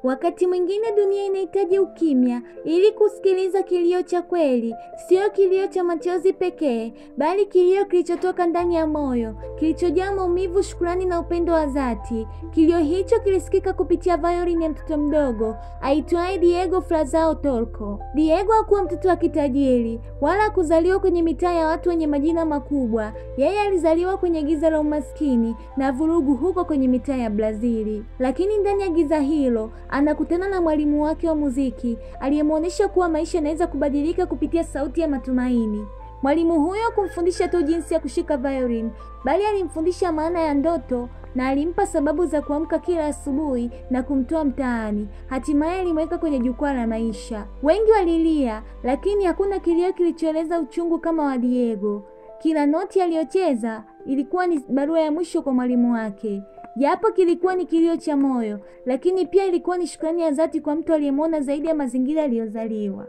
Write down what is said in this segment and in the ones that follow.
Wakati mwingine dunia inahitaji ukimya ili kusikiliza kilio cha kweli, sio kilio cha machozi pekee, bali kilio kilichotoka ndani ya moyo, kilichojaa maumivu, shukrani na upendo wa dhati. Kilio hicho kilisikika kupitia violin ya mtoto mdogo aitwaye Diego Frazao Torco. Diego hakuwa mtoto wa kitajiri, wala kuzaliwa kwenye mitaa ya watu wenye majina makubwa. Yeye alizaliwa kwenye giza la umaskini na vurugu huko kwenye mitaa ya Brazili. Lakini ndani ya giza hilo anakutana na mwalimu wake wa muziki aliyemwonyesha kuwa maisha yanaweza kubadilika kupitia sauti ya matumaini. Mwalimu huyo kumfundisha tu jinsi ya kushika violin, bali alimfundisha maana ya ndoto na alimpa sababu za kuamka kila asubuhi na kumtoa mtaani. Hatimaye alimweka kwenye jukwaa la maisha. Wengi walilia, lakini hakuna kilio kilichoeleza uchungu kama wa Diego. Kila noti aliyocheza ilikuwa ni barua ya mwisho kwa mwalimu wake. Japo kilikuwa ni kilio cha moyo, lakini pia ilikuwa ni shukrani ya dhati kwa mtu aliyemwona zaidi ya mazingira aliyozaliwa.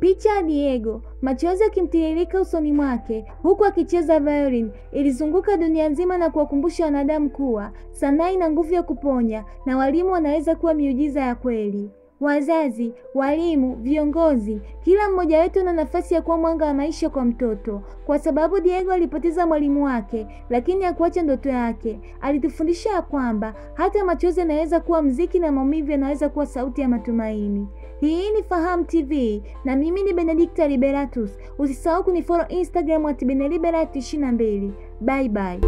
Picha ya Diego, machozi yakimtiririka usoni mwake huku akicheza violin, ilizunguka dunia nzima na kuwakumbusha wanadamu kuwa sanaa ina nguvu ya kuponya na walimu wanaweza kuwa miujiza ya kweli. Wazazi, walimu, viongozi, kila mmoja wetu ana nafasi ya kuwa mwanga wa maisha kwa mtoto. Kwa sababu Diego alipoteza mwalimu wake, lakini hakuacha ndoto yake. Alitufundisha ya kwamba hata machozi yanaweza kuwa muziki na maumivu yanaweza kuwa sauti ya matumaini. Hii ni Fahamu TV na mimi ni Benedicta Liberatus. Usisahau kunifollow Instagram @beneliberatus22. Bye bye.